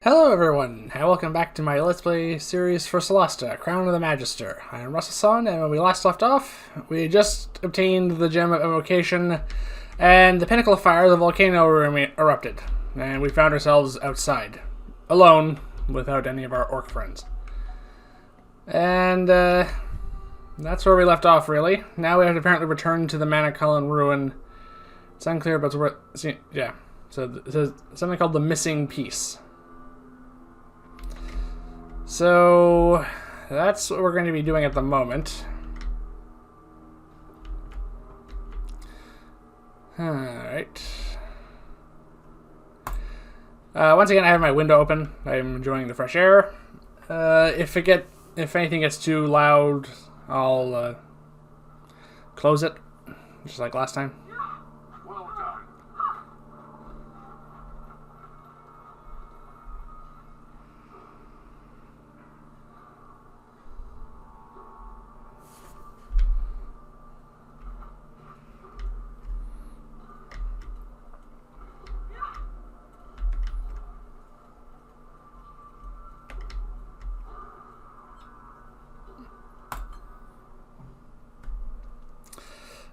Hello everyone, and welcome back to my Let's Play series for Solasta, Crown of the Magister. I am S.A.N, and when we last left off, we just obtained the Gem of Evocation, and the Pinnacle of Fire, the volcano, erupted. And we found ourselves outside, alone, without any of our orc friends. And, that's where we left off, really. Now we have to apparently return to the Manicullen Ruin. It's unclear, but yeah. So, there's something called the Missing Piece. So, that's what we're going to be doing at the moment. Alright. Once again, I have my window open. I'm enjoying the fresh air. If anything gets too loud, I'll close it, just like last time.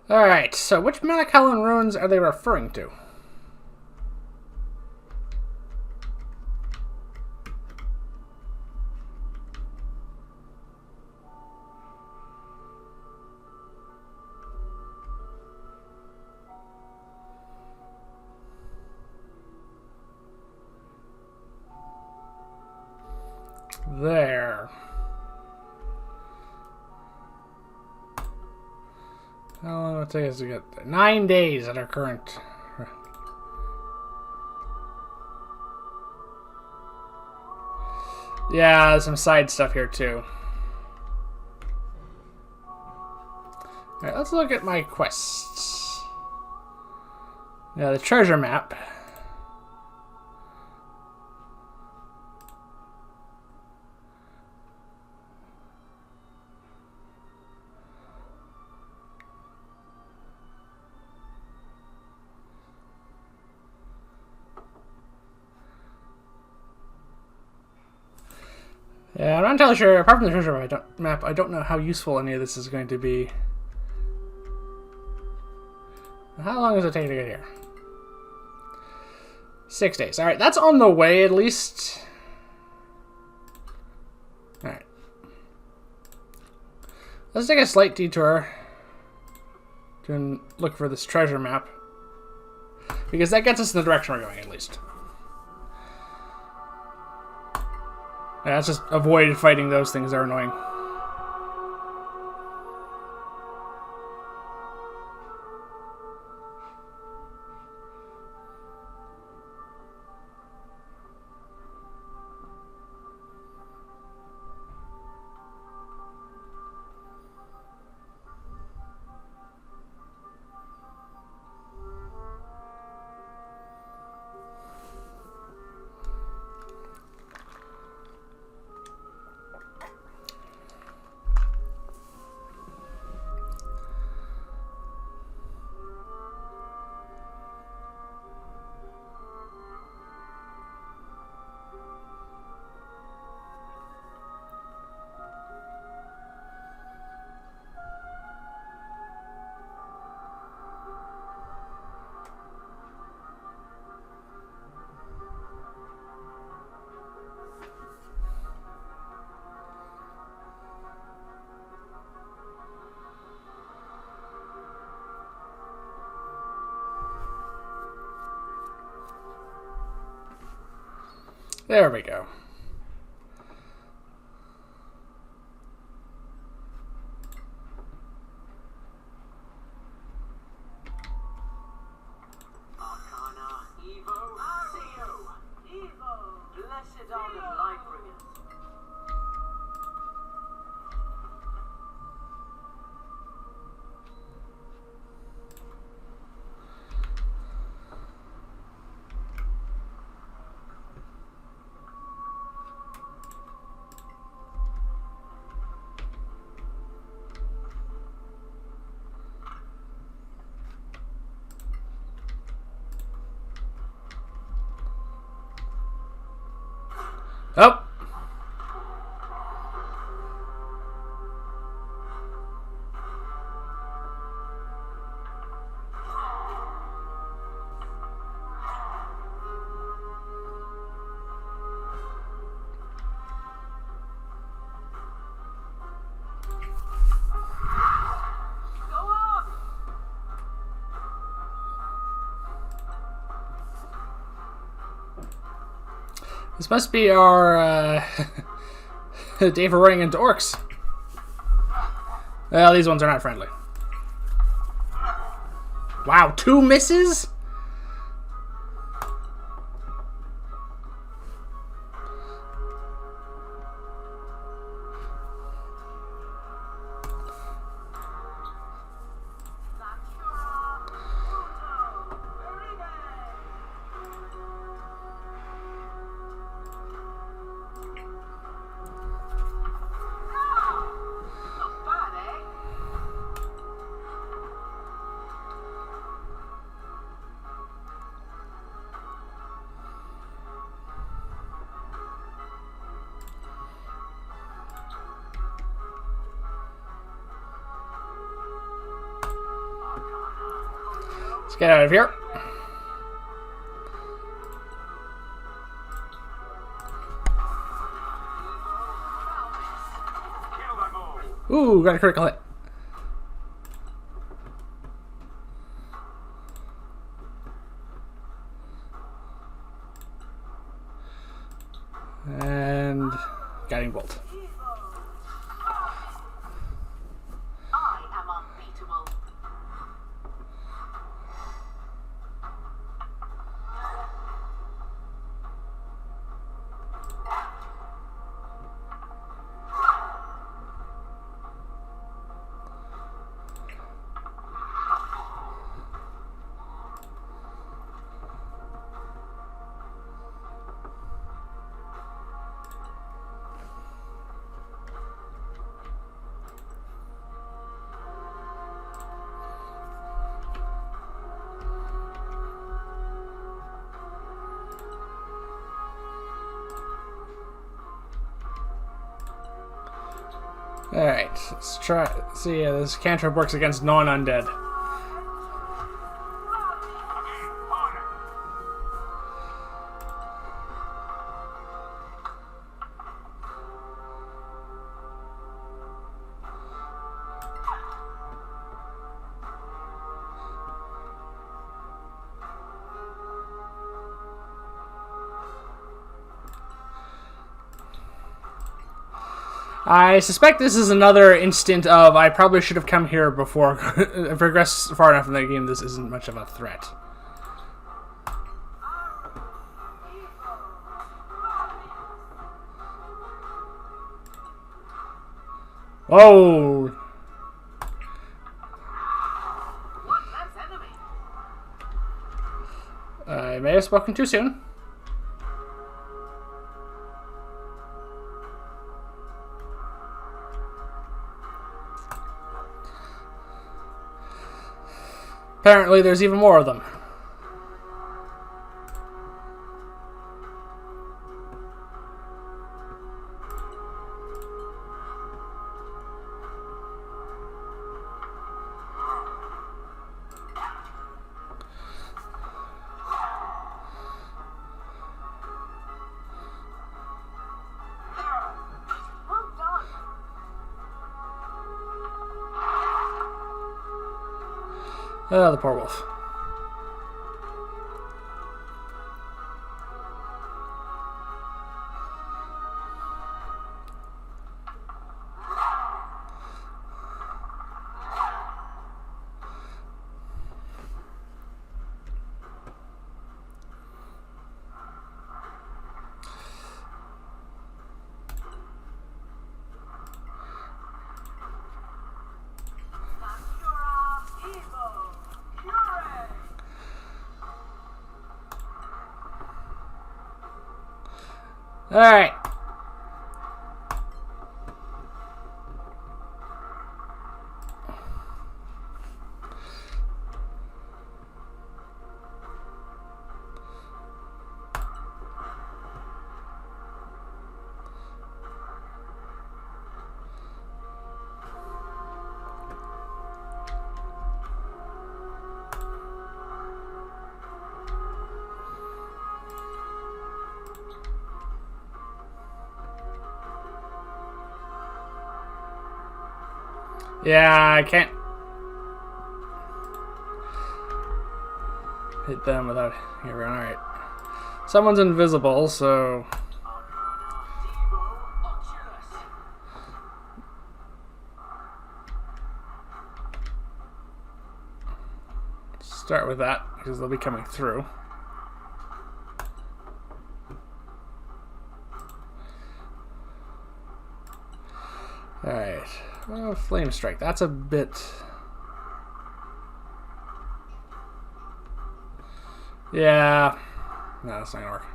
Alright, so which Manicullen ruins are they referring to? There. How long will it take us to get there? 9 days at our current. Yeah, there's some side stuff here too. Alright, let's look at my quests. Yeah, the treasure map. Yeah, I'm not entirely sure. Apart from the treasure map, I don't know how useful any of this is going to be. How long does it take to get here? 6 days. Alright, that's on the way at least. Alright. Let's take a slight detour to look for this treasure map. Because that gets us in the direction we're going, at least. Yeah, let's just avoid fighting those things that are annoying. There we go. Oh! This must be our day for running into orcs. Well, these ones are not friendly. Wow, 2 misses? Let's get out of here. Ooh, got a critical hit. And guiding bolt. I am unbeatable. Alright, let's try. See, this cantrip works against non-undead. I suspect this is another instant of I probably should have come here before. I've progressed far enough in the game, this isn't much of a threat. Whoa! I may have spoken too soon. Apparently, there's even more of them. Oh, the poor wolf. Alright. Yeah, I can't hit them without... Here we go, alright. Someone's invisible, so... Start with that, because they'll be coming through. Alright. Well, Flame Strike. That's a bit... Yeah. No, that's not gonna work.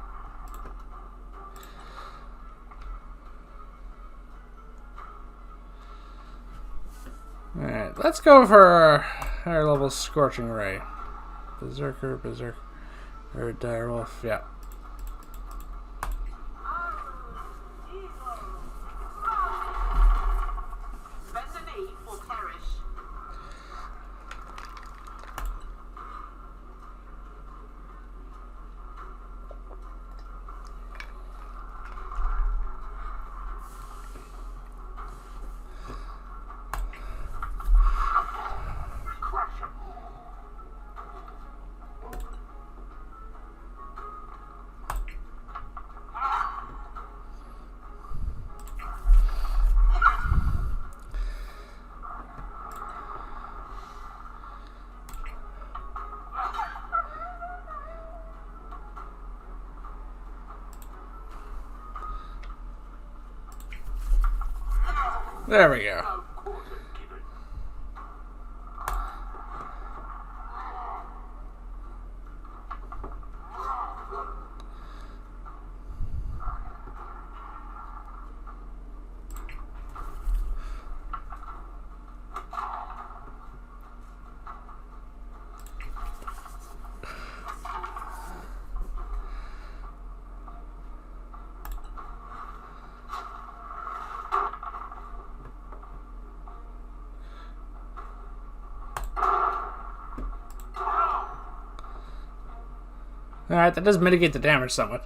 Alright, let's go for higher level Scorching Ray. Berserker, or Direwolf, yeah. Bend the knee or perish. There we go. Alright, that does mitigate the damage somewhat.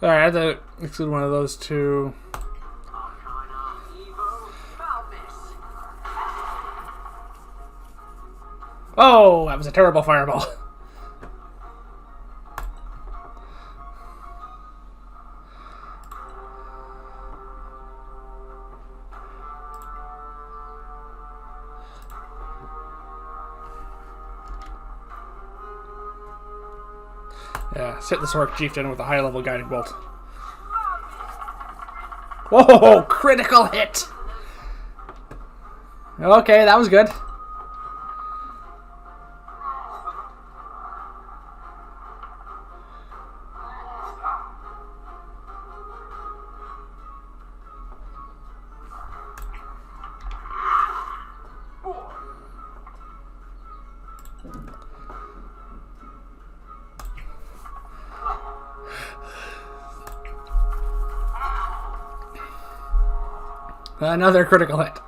Alright, I have to exclude one of those two. Oh, that was a terrible fireball. Yeah, hit the Sork Chieftain with a high-level Guiding Bolt. Whoa, critical hit! Okay, that was good. Another critical hit.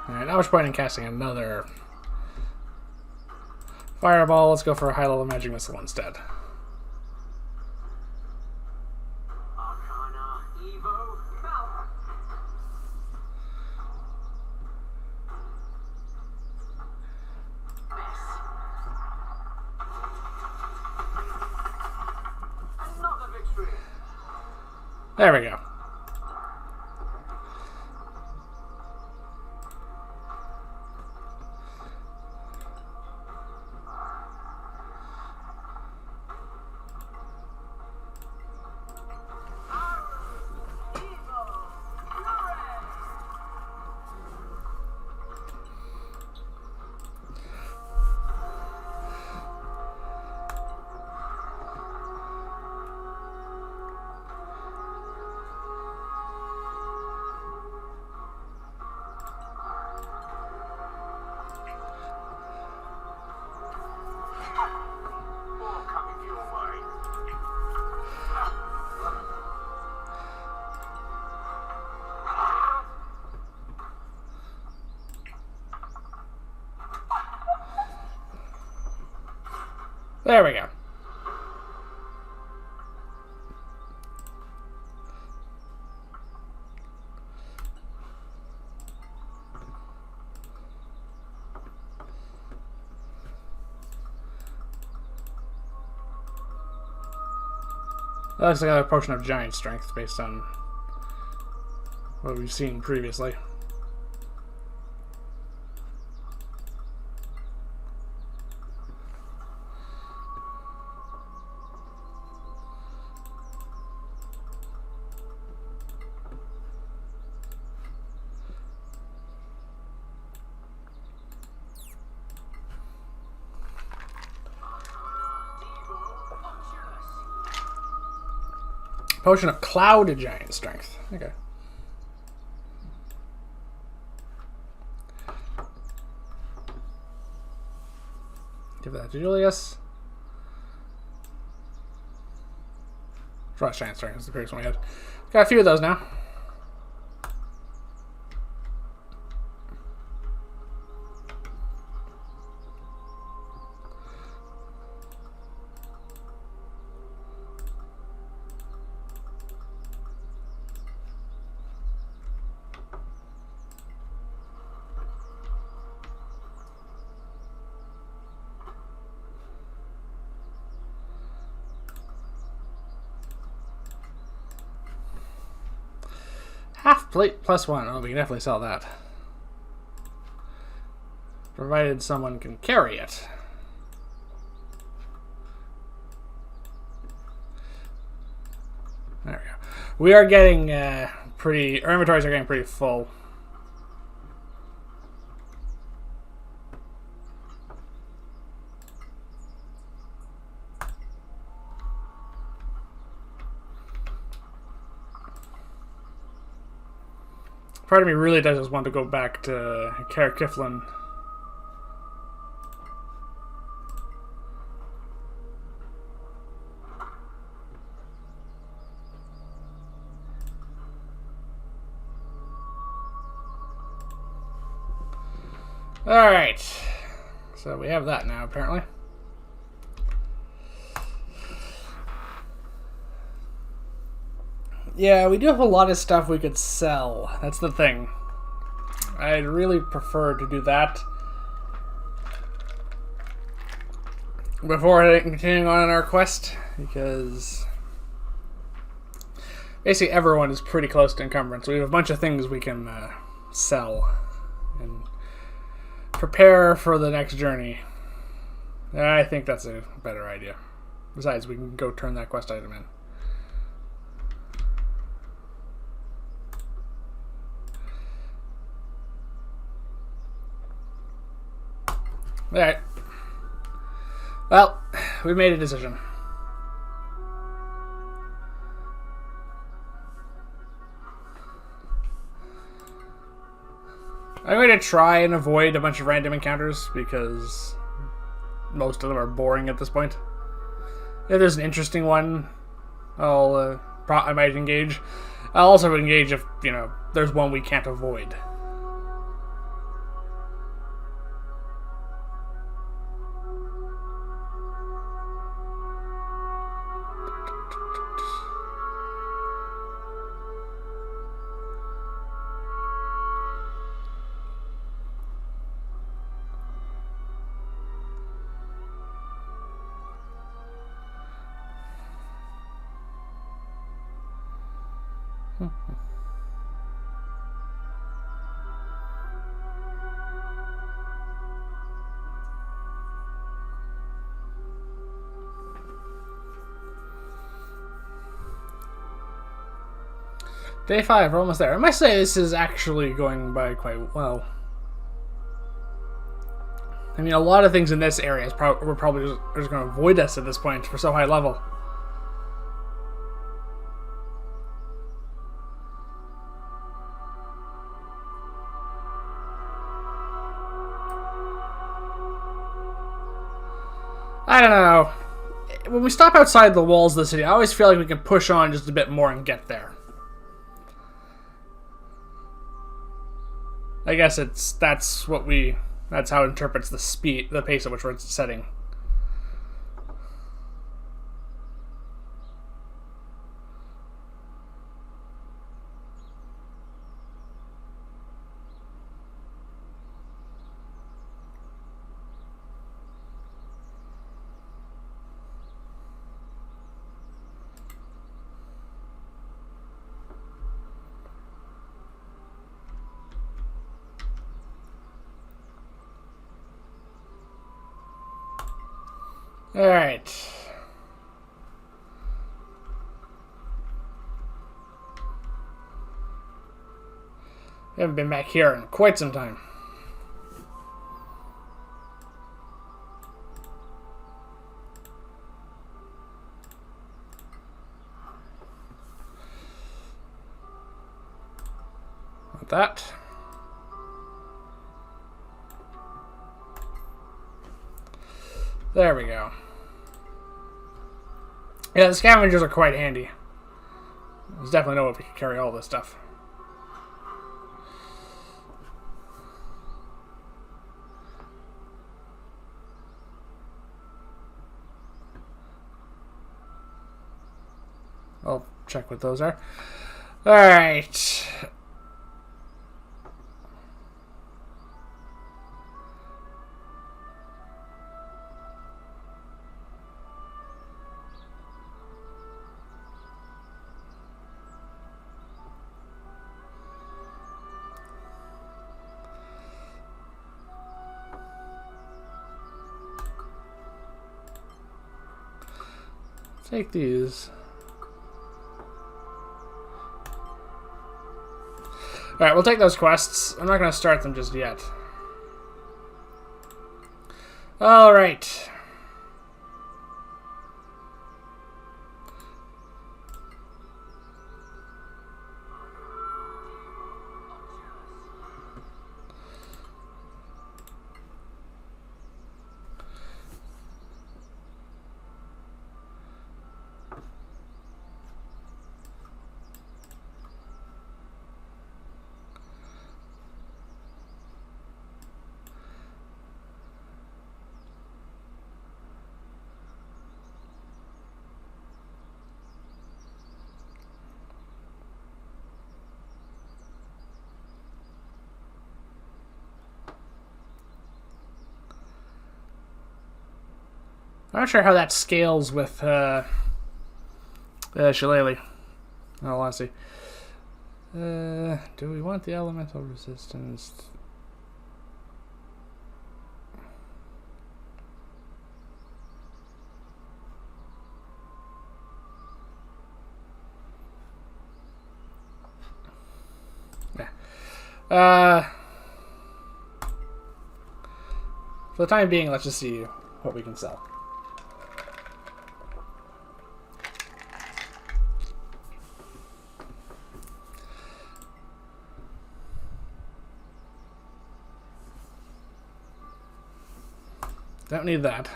Alright, not much point in casting another fireball. Let's go for a high level magic missile instead. There we go. There we go. That looks like a potion of giant strength based on what we've seen previously. Potion of cloud giant strength. Okay. Give that to Julius. Frost giant strength is the previous one we had. Got a few of those now. Half plate +1. Oh, we can definitely sell that. Provided someone can carry it. There we go. We are getting our inventories are getting pretty full. Part of me really does just want to go back to Caer Cyflen. Alright. So we have that now, apparently. Yeah, we do have a lot of stuff we could sell. That's the thing. I'd really prefer to do that before continuing on in our quest, because basically everyone is pretty close to encumbrance. We have a bunch of things we can sell and prepare for the next journey. I think that's a better idea. Besides, we can go turn that quest item in. Alright. Well, we made a decision. I'm going to try and avoid a bunch of random encounters because most of them are boring at this point. If there's an interesting one, I might engage. I'll also engage if, there's one we can't avoid. Day 5, we're almost there. I must say this is actually going by quite well. I mean, a lot of things in this area we're probably just going to avoid us at this point. We're so high level. I don't know. When we stop outside the walls of the city, I always feel like we can push on just a bit more and get there. I guess that's how it interprets the pace at which we're setting. Alright. Haven't been back here in quite some time. Not that. There we go. Yeah, the scavengers are quite handy. There's definitely no way we can carry all this stuff. I'll check what those are. Alright. Take these. Alright, we'll take those quests. I'm not going to start them just yet. Alright. I'm not sure how that scales with Shillelagh. Oh, let's see. Do we want the elemental resistance? Yeah. For the time being, let's just see what we can sell. Don't need that.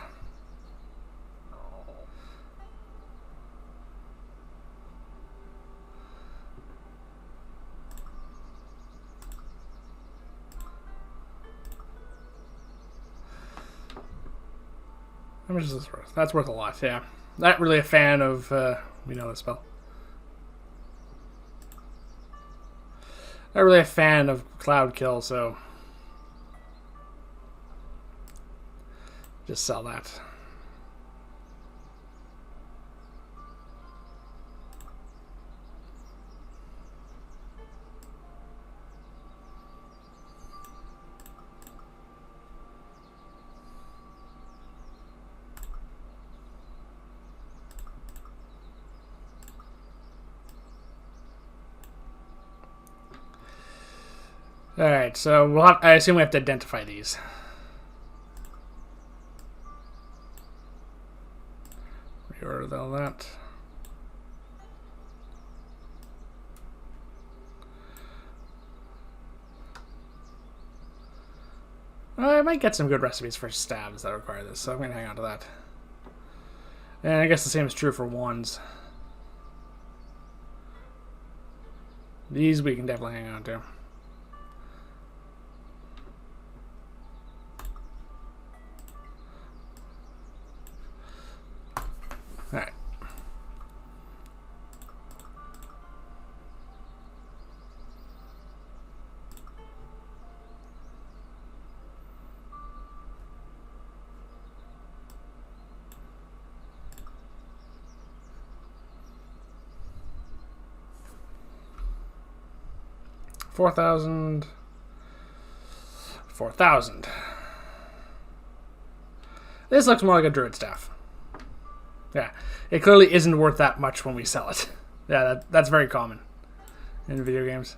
How much is this worth? That's worth a lot, yeah. Not really a fan of, we know this spell. Not really a fan of Cloud Kill, so just sell that. Alright, so we'll have, I assume we have to identify these. Reorder all that. I might get some good recipes for stabs that require this, so I'm going to hang on to that. And I guess the same is true for wands. These we can definitely hang on to. Alright. $4,000. $4,000. This looks more like a druid staff. Yeah, it clearly isn't worth that much when we sell it. Yeah, that's very common in video games.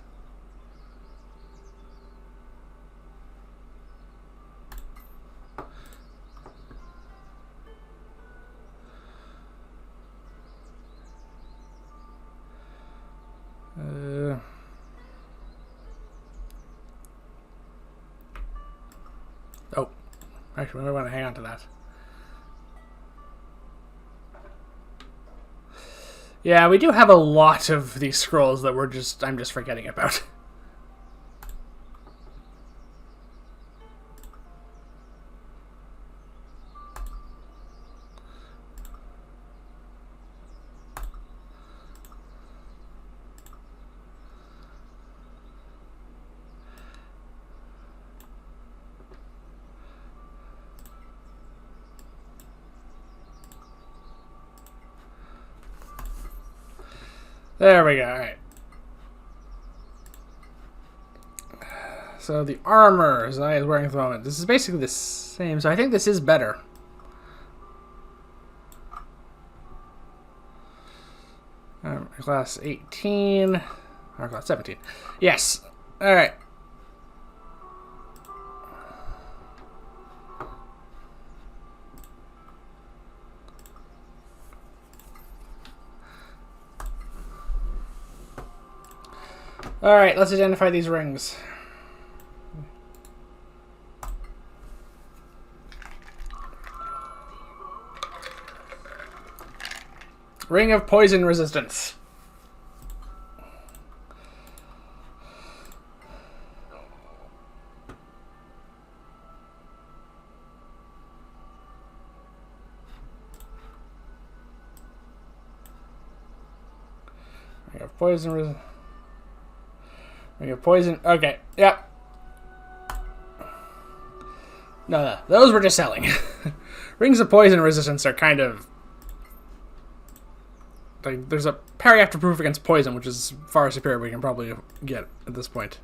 Oh, actually, I want to hang on to that. Yeah, we do have a lot of these scrolls that I'm just forgetting about. There we go, alright. So the armor Zaya is wearing at the moment. This is basically the same, so I think this is better. Class 18. Or class 17. Yes. Alright. Alright, let's identify these rings. Ring of poison resistance. Ring of poison resistance. Ring of poison. Okay, yep. No, those we're just selling. Rings of poison resistance are kind of... like, there's a parry after proof against poison, which is far superior we can probably get at this point.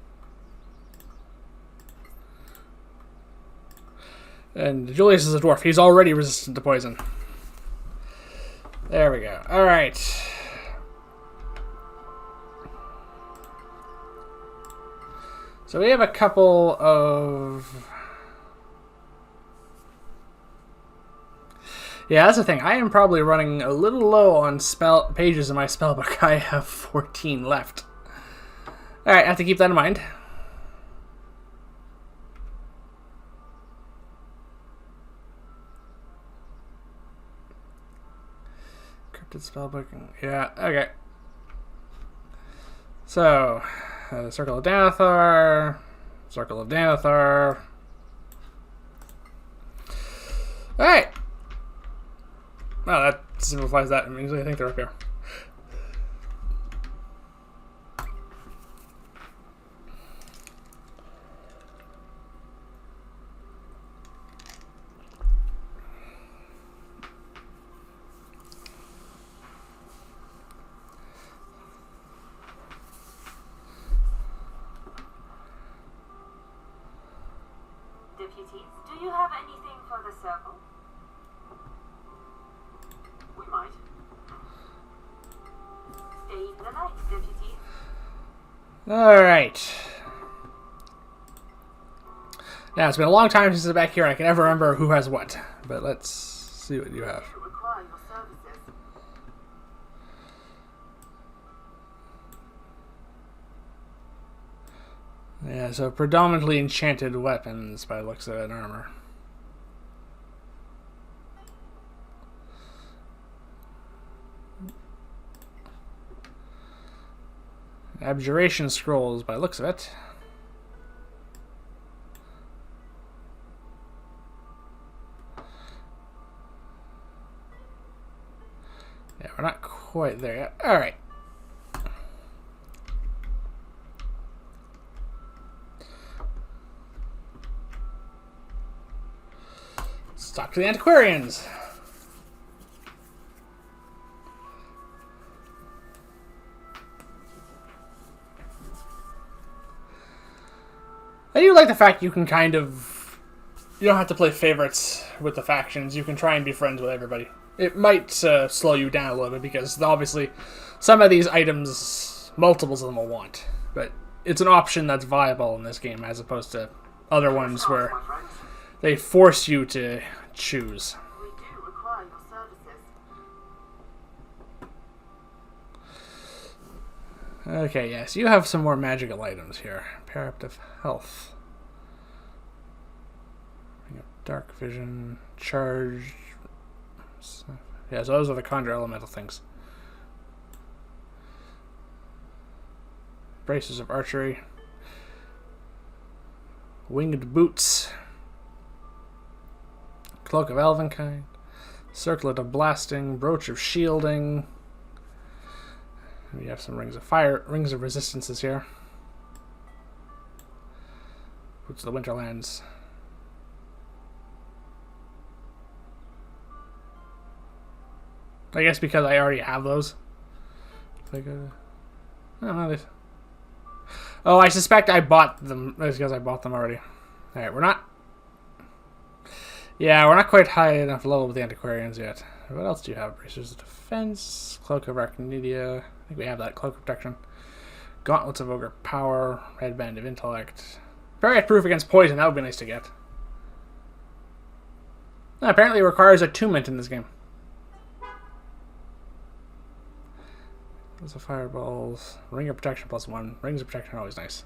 And Julius is a dwarf. He's already resistant to poison. There we go. Alright. So we have a couple of... yeah, that's the thing. I am probably running a little low on spell pages in my spellbook. I have 14 left. Alright, I have to keep that in mind. Cryptid spellbook. Yeah, okay. So... Circle of Danathar. Circle of Danathar. Alright. Well, that simplifies that immediately. I think they're up here. Deputies, do you have anything for the circle? We might. Stay the night, deputies. Alright. Now, it's been a long time since I'm back here, and I can never remember who has what. But let's see what you have. We require your services. Yeah, so predominantly enchanted weapons by the looks of it, and armor. Abjuration scrolls by the looks of it. Yeah, we're not quite there yet. Alright. Let's talk to the antiquarians. I do like the fact you can kind of... you don't have to play favorites with the factions. You can try and be friends with everybody. it might slow you down a little bit because obviously some of these items, multiples of them will want. But it's an option that's viable in this game as opposed to other ones where they force you to choose. We do require your services. Okay, yes, you have some more magical items here. Paraptive health. Dark vision, charge. Yeah, so those are the conjure elemental things. Braces of archery. Winged boots. Cloak of elvenkind. Circlet of blasting. Brooch of shielding. We have some rings of fire, rings of resistances here. Boots of the Winterlands. I guess because I already have those. I don't know this. Oh, I suspect I bought them. That's because I bought them already. Alright, we're not. Yeah, we're not quite high enough level with the antiquarians yet. What else do you have? Bracers of defense, cloak of arachnidia. I think we have that cloak of protection. Gauntlets of ogre power, headband of intellect. Barrier proof against poison. That would be nice to get. Apparently, it requires attunement in this game. Those are fireballs. Ring of protection +1. Rings of protection are always nice.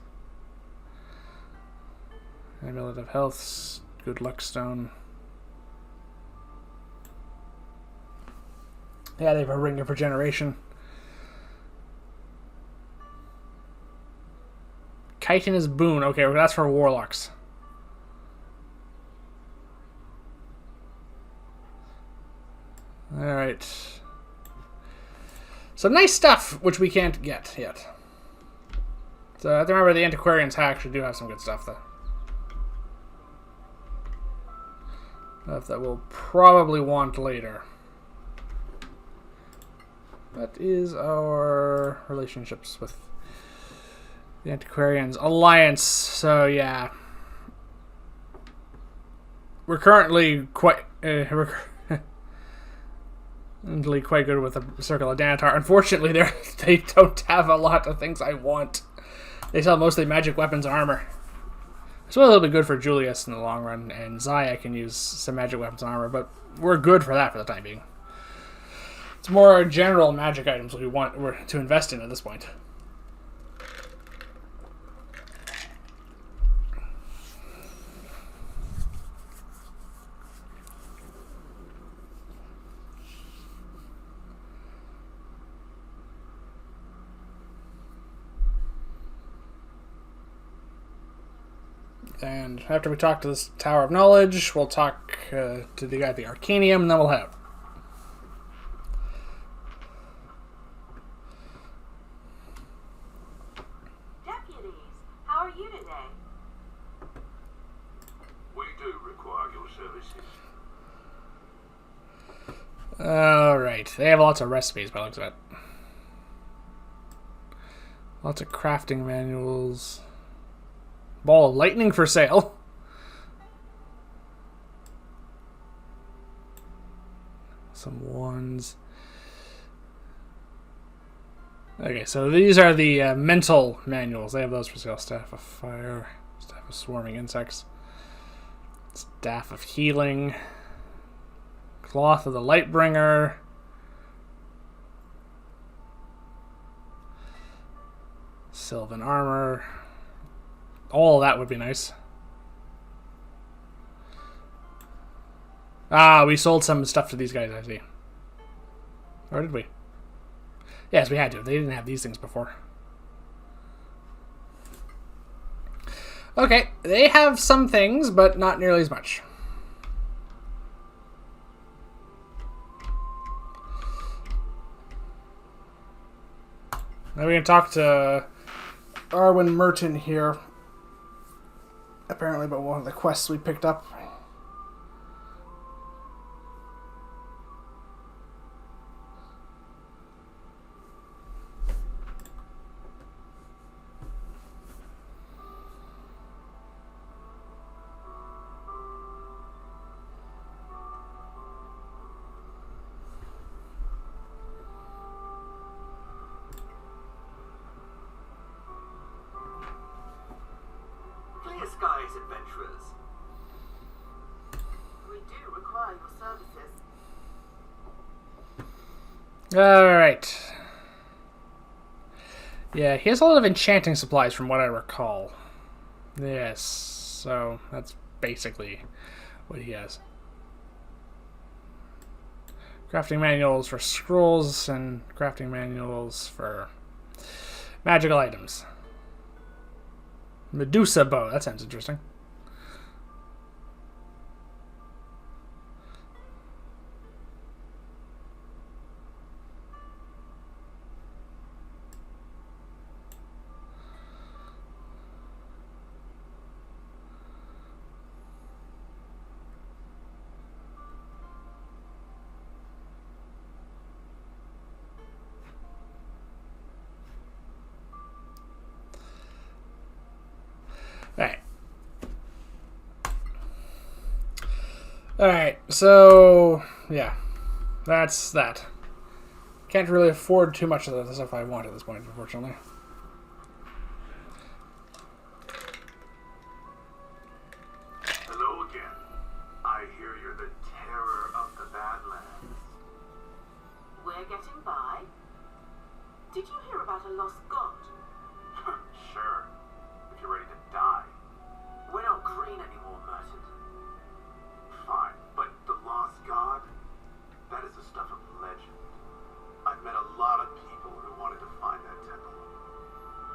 Amulet of health. Good luck stone. Yeah, they have a ring of regeneration. Chitinous boon. Okay, well, that's for warlocks. Alright. Some nice stuff, which we can't get yet. So I have to remember the antiquarians actually do have some good stuff, though. Stuff that we'll probably want later. That is our relationships with the antiquarians. Alliance, so yeah. We're currently quite... quite good with the Circle of Danatar. Unfortunately, they don't have a lot of things I want. They sell mostly magic weapons and armor. It's well, it'll be good for Julius in the long run, and Zaya can use some magic weapons and armor, but we're good for that for the time being. It's more general magic items we want to invest in at this point. And after we talk to this Tower of Knowledge, we'll talk to the guy at the Arcanium, and then we'll head out. Deputies, how are you today? We do require your services. Alright, they have lots of recipes by the looks of it. Lots of crafting manuals. Ball of lightning for sale. Some ones. Okay, so these are the mental manuals. They have those for sale. Staff of fire. Staff of swarming insects. Staff of healing. Cloth of the Lightbringer. Sylvan armor. All of that would be nice. Ah, we sold some stuff to these guys, I see. Or did we? Yes, we had to. They didn't have these things before. Okay, they have some things, but not nearly as much. Now we're going to talk to Arwin Merton here. Apparently about one of the quests we picked up. great adventurers. We do require your services. Alright. Yeah, he has a lot of enchanting supplies from what I recall. Yes, so that's basically what he has. Crafting manuals for scrolls and crafting manuals for magical items. Medusa bow, that sounds interesting. Alright. Alright, so yeah. That's that. Can't really afford too much of the stuff I want at this point, unfortunately. Hello again. I hear you're the terror of the Badlands. We're getting by. Did you hear about a lost god? Sure. If you're ready to die. We're not green anymore, Merton. Fine. But the lost god? That is the stuff of legend. I've met a lot of people who wanted to find that temple.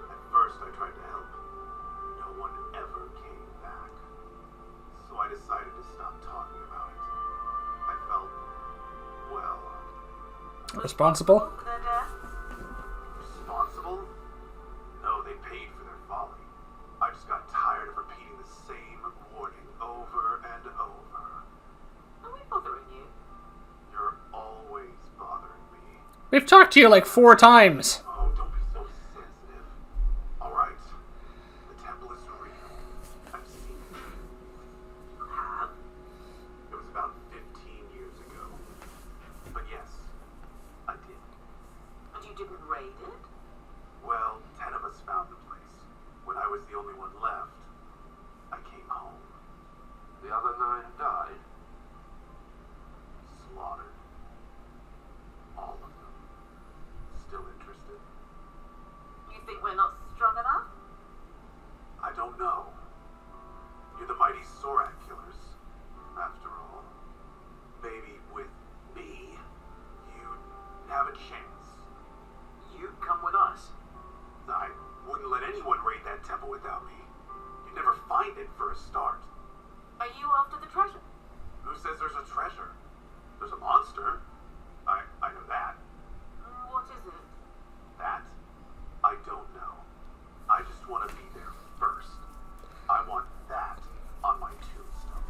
At first I tried to help. No one ever came back. So I decided to stop talking about it. I felt, well, Responsible? For their death? responsible? No, they paid for their folly. I just got tired of repeating the same warning over and over. Are we bothering you? You're always bothering me. We've talked to you like 4 times. Oh, don't be so sensitive. Alright. The temple is real. I've seen it. You have? It was about 15 years ago. But yes, I did. And you didn't raid it? Well, 10 of us found the place. When I was the only one left, I came home. The other 9 died. Slaughtered. All of them. Still interested? You think we're not strong enough? I don't know. You're the mighty Sorak killers, after all. Maybe with me, you'd have a chance. You come with us. I wouldn't let anyone raid that temple without me. You'd never find it for a start. Are you after the treasure? Who says there's a treasure? There's a monster. I know that. What is it? That? I don't know. I just want to be there first. I want that on my tombstone.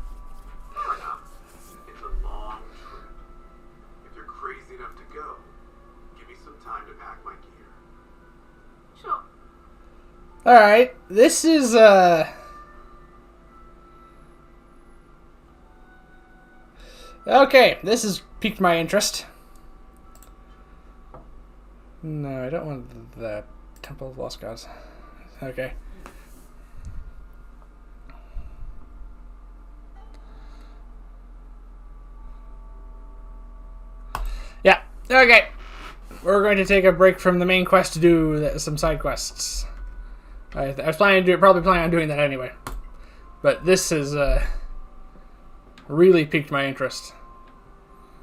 Fair enough. It's a long trip. If you're crazy enough to go, give me some time to pack my gear. Sure. Alright, this is, okay, this has piqued my interest. No, I don't want the Temple of Lost Gods. Okay. Yeah, okay. We're going to take a break from the main quest to do some side quests. I was probably planning on doing that anyway. But this has really piqued my interest.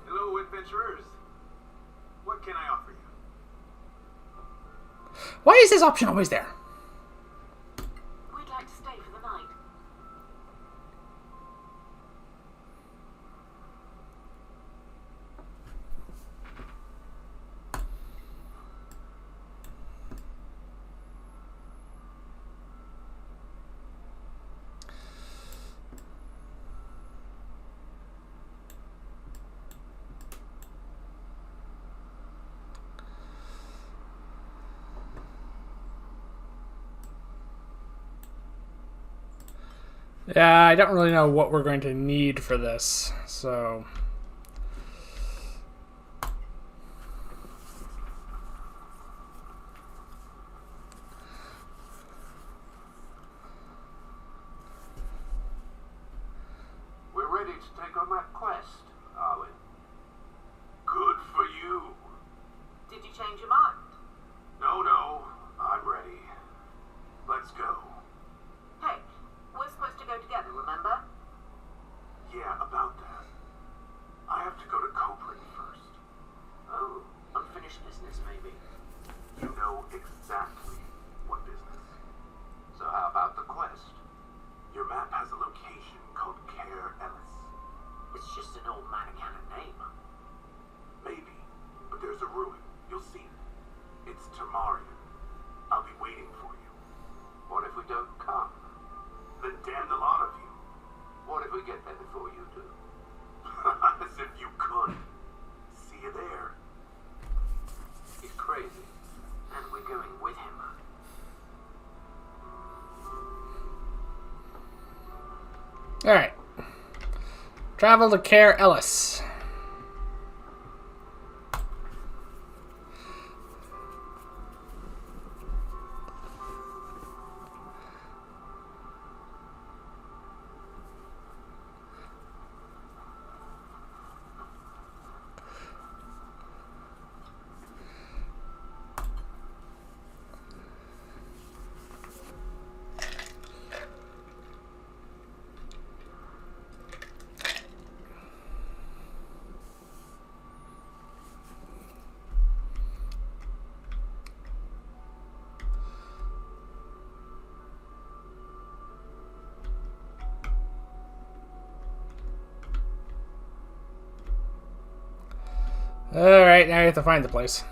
Hello, adventurers. What can I offer you? Why is this option always there? We'd like to stay for the night. Yeah, I don't really know what we're going to need for this, so... Tamarian. I'll be waiting for you. What if we don't come? Then damn the lot of you. What if we get there before you do? As if you could. See you there. He's crazy. And we're going with him. Alright. Travel to Caer Ellis. Alright, now you have to find the place.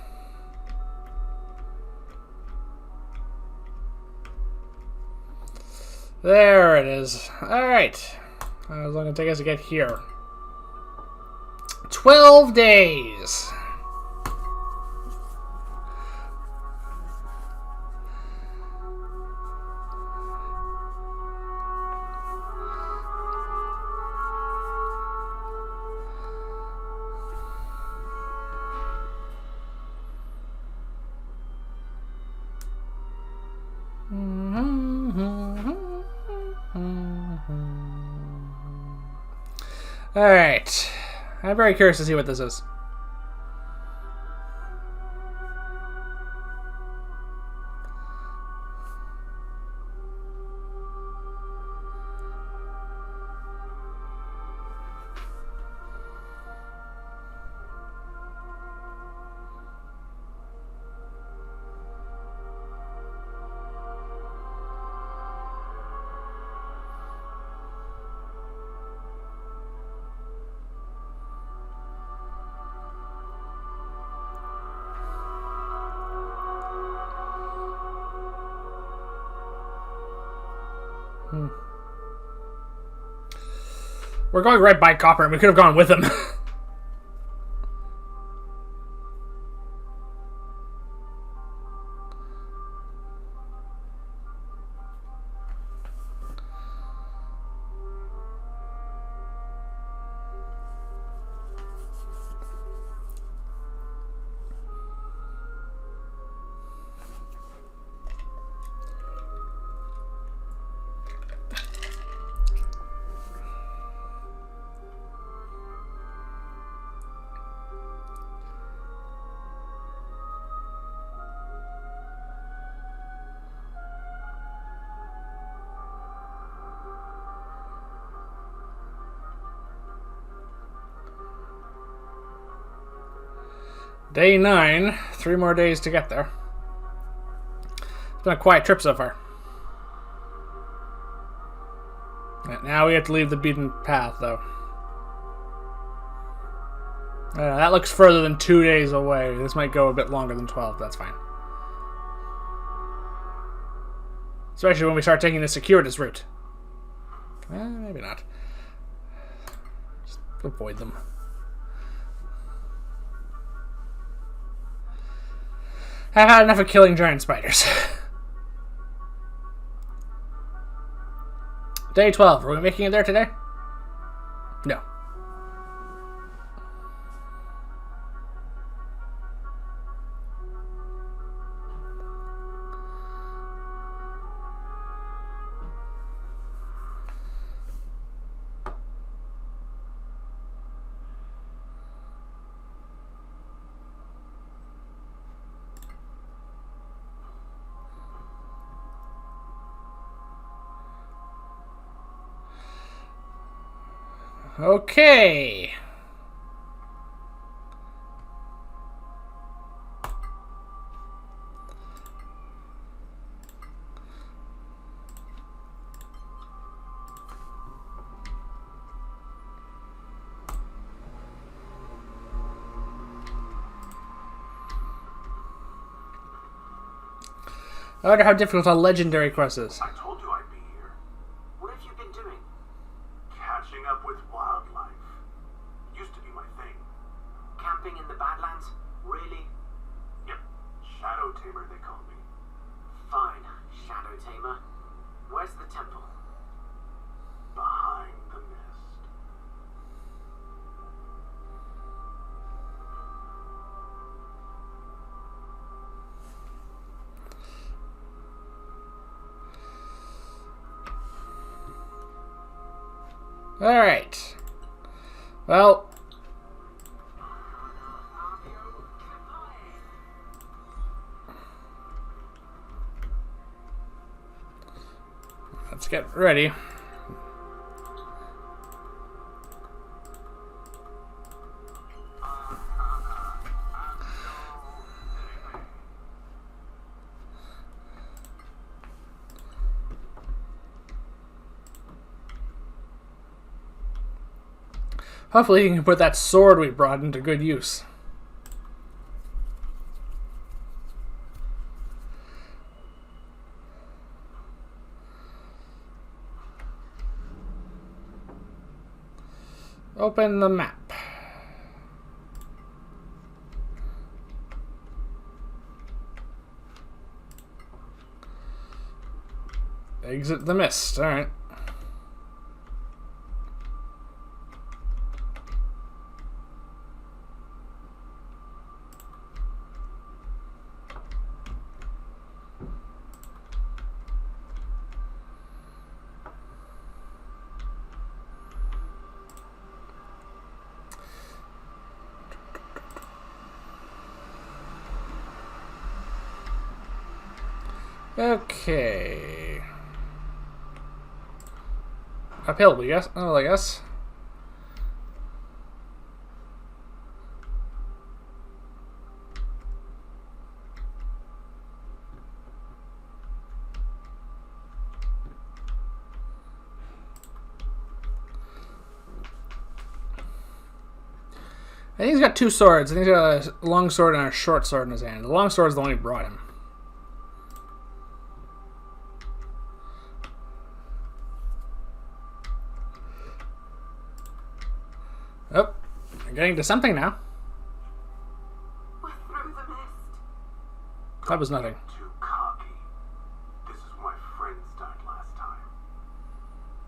There it is. Alright. How long it take us to get here? 12 days! Alright. I'm very curious to see what this is. We're going right by Copper, and we could have gone with him. Day 9. 3 more days to get there. It's been a quiet trip so far. Now we have to leave the beaten path, though. That looks further than 2 days away. This might go a bit longer than 12. That's fine. Especially when we start taking the circuitous route. Maybe not. Just avoid them. I've had enough of killing giant spiders. Day 12. Are we making it there today? No. Okay. I wonder how difficult a legendary quest is. I told you I'd be here. What have you been doing? Catching up with wildlife. Used to be my thing. Camping in the Badlands? Really? Yep. Shadow Tamer, they call me. Fine, Shadow Tamer. Where's the temple? Behind the mist. Alright. Well. Let's get ready. Hopefully you can put that sword we brought into good use. Open the map. Exit the mist. Alright. Okay. Uphill, we guess. Oh, I guess. I think he's got two swords. I think he's got a long sword and a short sword in his hand. The long sword is the one he brought him. Oh, I'm getting to something now. We're through the mist. That was nothing. Too cocky. This is where my friends died last time.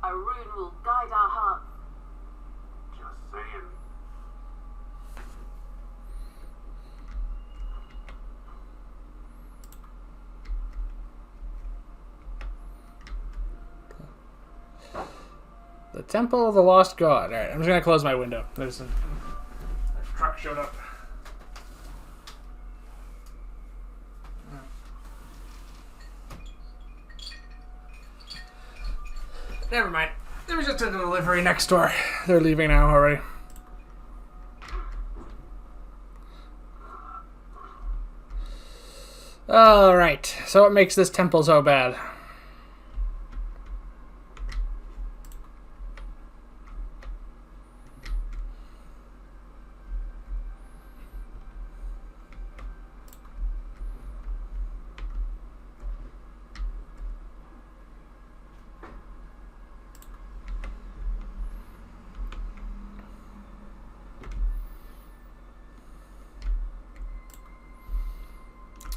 Arwin will guide our hearts. Just saying. The Temple of the Lost God. Alright, I'm just going to close my window. There's a truck showed up. Never mind. There was just a delivery next door. They're leaving now already. Alright, so what makes this temple so bad?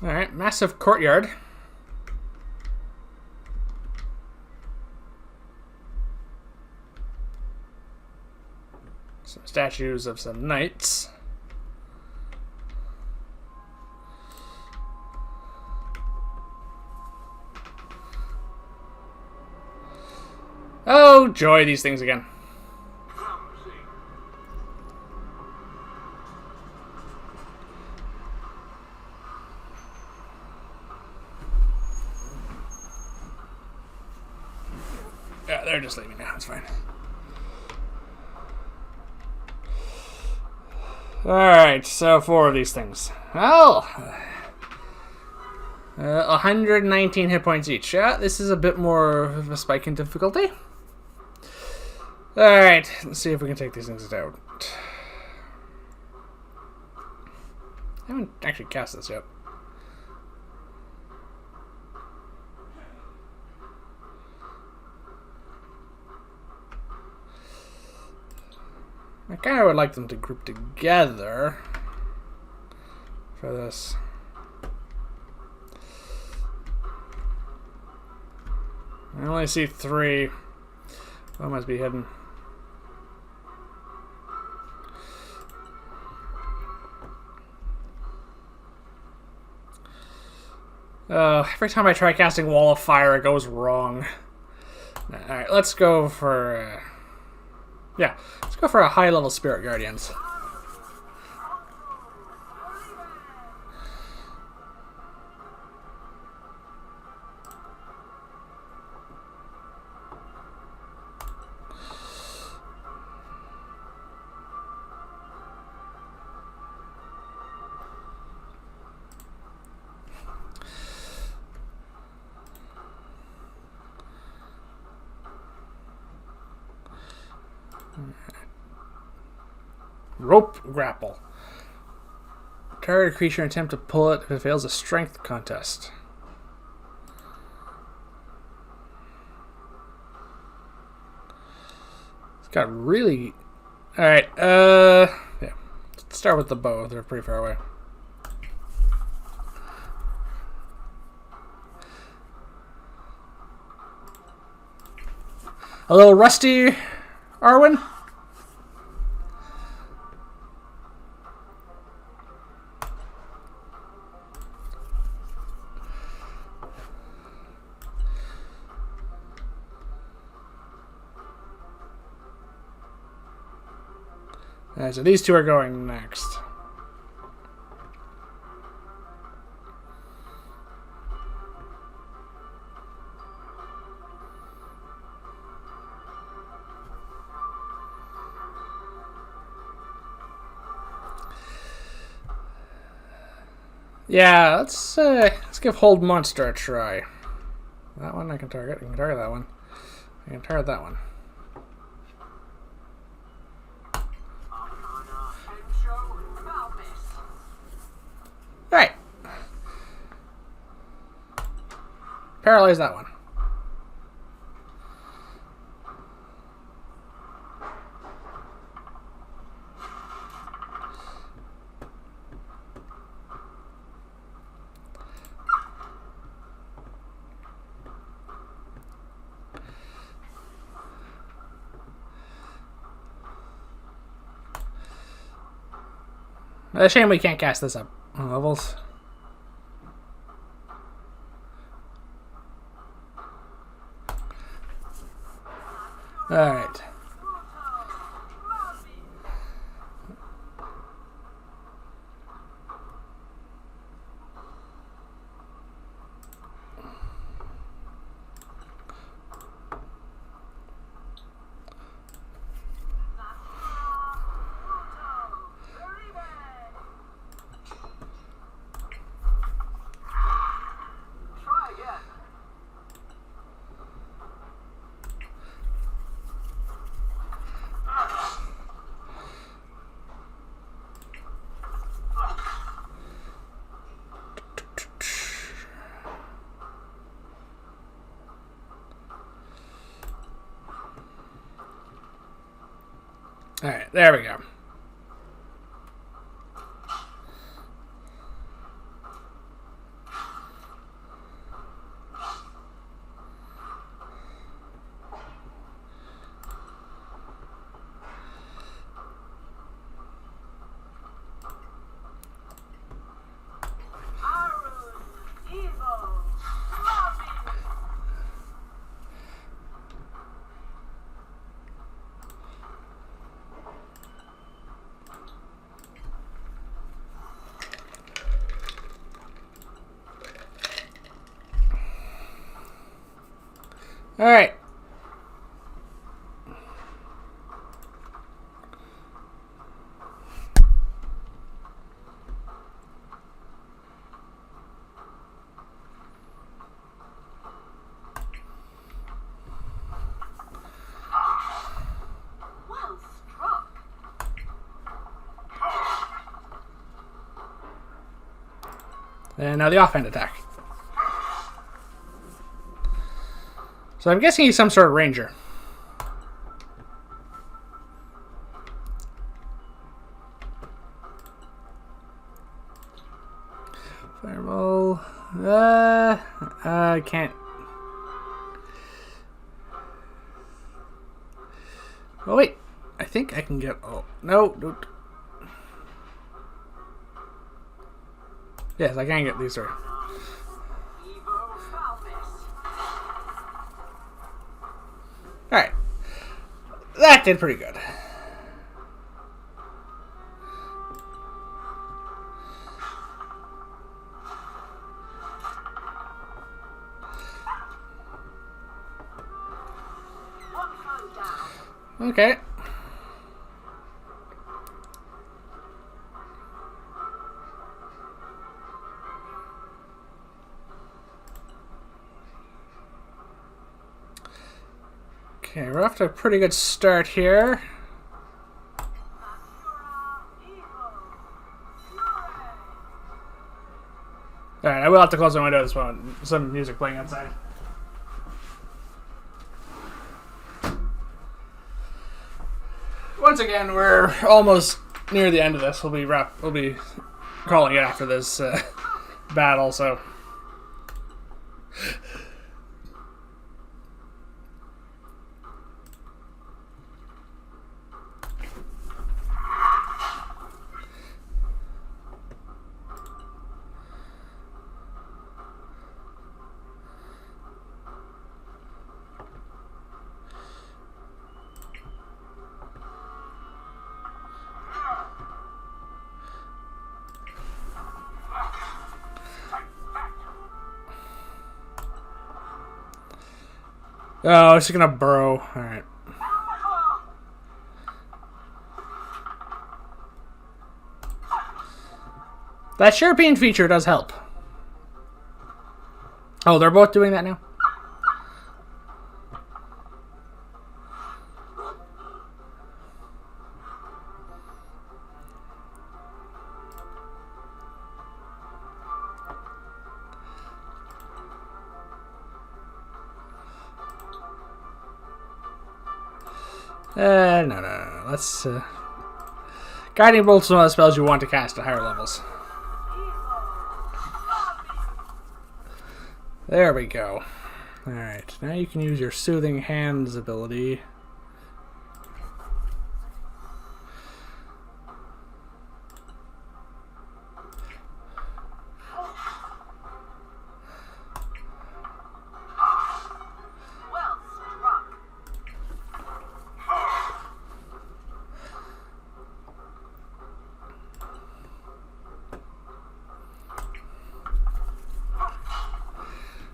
Alright, massive courtyard. Some statues of some knights. Oh, joy, these things again. Yeah, they're just leaving now. It's fine. Alright, so 4 of these things. Oh! 119 hit points each. Yeah, this is a bit more of a spike in difficulty. Alright, let's see if we can take these things out. I haven't actually cast this yet. I kind of would like them to group together for this. I only see 3. One must be hidden. Every time I try casting Wall of Fire, it goes wrong. Alright, let's go for... yeah, let's go for a high-level Spirit Guardians. Rope grapple. Target a creature and attempt to pull it if it fails a strength contest. It's got really... Alright, yeah. Let's start with the bow. They're pretty far away. A little rusty, Arwin? Alright, so these 2 are going next. Yeah, let's give Hold Monster a try. That one I can target. I can target that one. I can target that one. Alright. Paralyze that one. It's a shame we can't cast this up on levels. Alright. Alright, there we go. Alright. Well struck. And now the offhand attack. So I'm guessing he's some sort of ranger. Fireball. I can't. Oh wait, I think I can get. Oh no, don't. Yes, I can get these three. Alright. That did pretty good. Okay. Okay, we're off to a pretty good start here. Alright, I will have to close my window this one. Some music playing outside. Once again, we're almost near the end of this. We'll be calling it after this battle, so. Oh, it's gonna burrow. Alright. That Sharpine feature does help. Oh, they're both doing that now? No. Let's, Guiding Bolt's one of the spells you want to cast at higher levels. There we go. Alright, now you can use your Soothing Hands ability.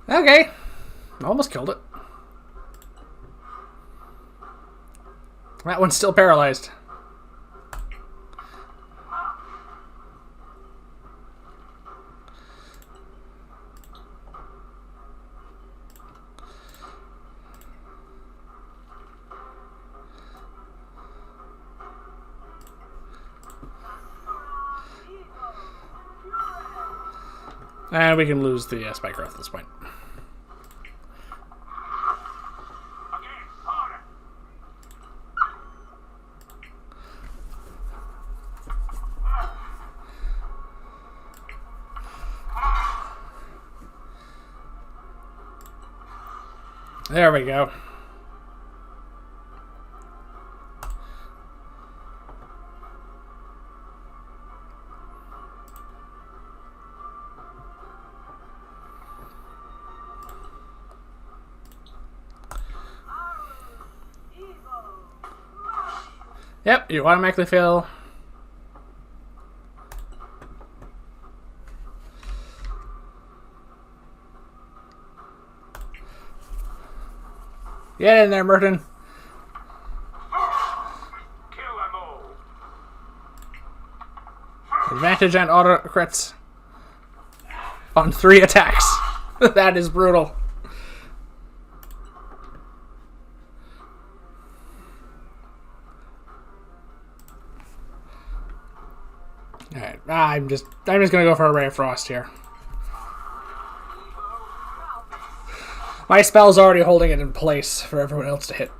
Okay. Almost killed it. That one's still paralyzed. And we can lose the spike growth at this point. There we go. Yep, you automatically fail. Get in there, Merton. Kill them all. Advantage and auto crits on 3 attacks. That is brutal. Alright, I'm just gonna go for a Ray of Frost here. My spell's already holding it in place for everyone else to hit.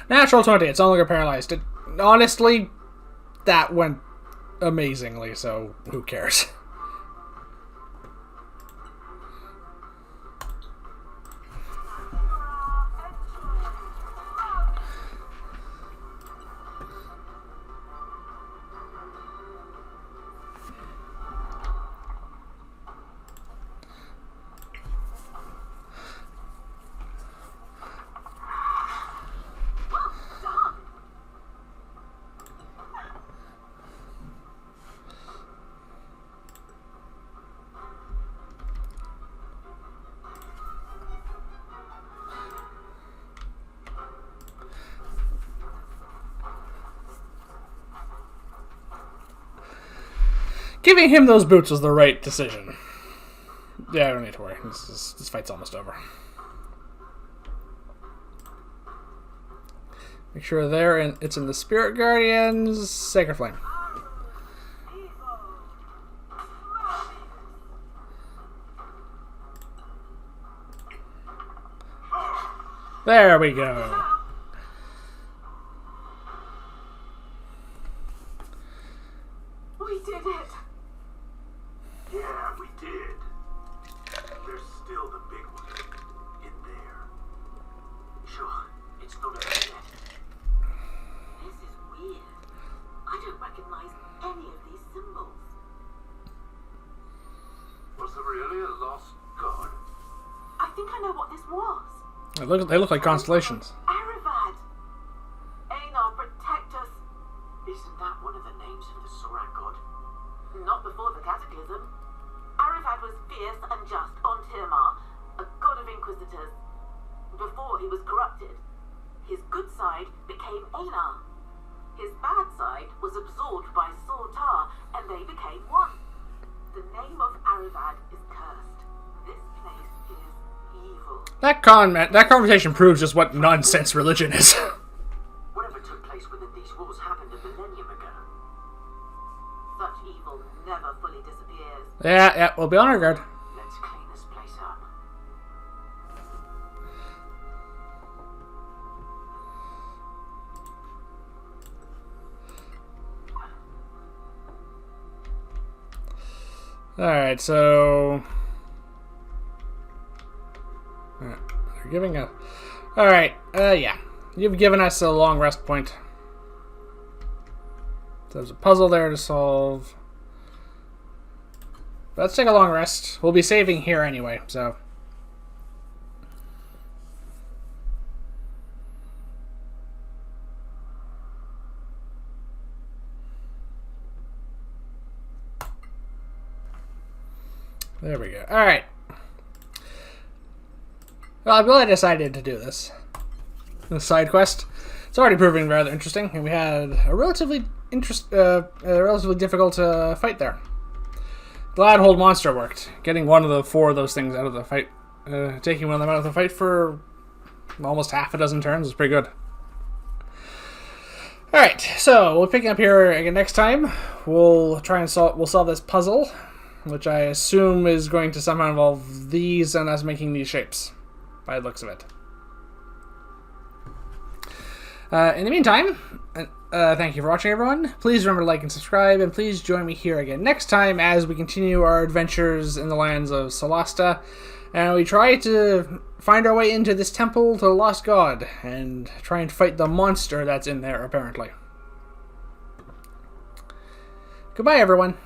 Natural 20, it's no longer paralyzed. Honestly, that went amazingly, so who cares? Giving him those boots was the right decision. Yeah, I don't need to worry. This fight's almost over. Make sure it's in the Spirit Guardians. Sacred Flame. There we go. We did it! Yeah, we did. There's still the big one in there. Sure, it's not over yet. This is weird. I don't recognize any of these symbols. Was there really a lost god? I think I know what this was. They look like constellations. Aravad! Einar, protect us! Isn't that one of the names of the Sorak god? Not before the Cataclysm. Aravad was fierce and just on Tirmar, a god of inquisitors. Before he was corrupted, his good side became Einar. His bad side was absorbed by Sultar, and they became one. The name of Aravad is cursed. This place is evil. That conversation proves just what nonsense religion is. Whatever took place within these walls happened a millennium ago. Such evil never fully disappears. Yeah, we'll be on our guard. Let's clean this place up. Alright, so... They're giving a... Alright, yeah. You've given us a long rest point. So there's a puzzle there to solve. Let's take a long rest. We'll be saving here anyway, so... There we go. Alright. Well, I'm glad I decided to do this. This side quest. It's already proving rather interesting, and we had a relatively difficult fight there. Glad Hold Monster worked. Getting one of the four of those things out of the fight, taking one of them out of the fight for almost half a dozen turns is pretty good. Alright, so we'll pick up here again next time. We'll try and solve this puzzle, which I assume is going to somehow involve these and us making these shapes, by the looks of it. In the meantime, thank you for watching, everyone. Please remember to like and subscribe, and please join me here again next time as we continue our adventures in the lands of Solasta, and we try to find our way into this temple to the Lost God, and try and fight the monster that's in there, apparently. Goodbye, everyone.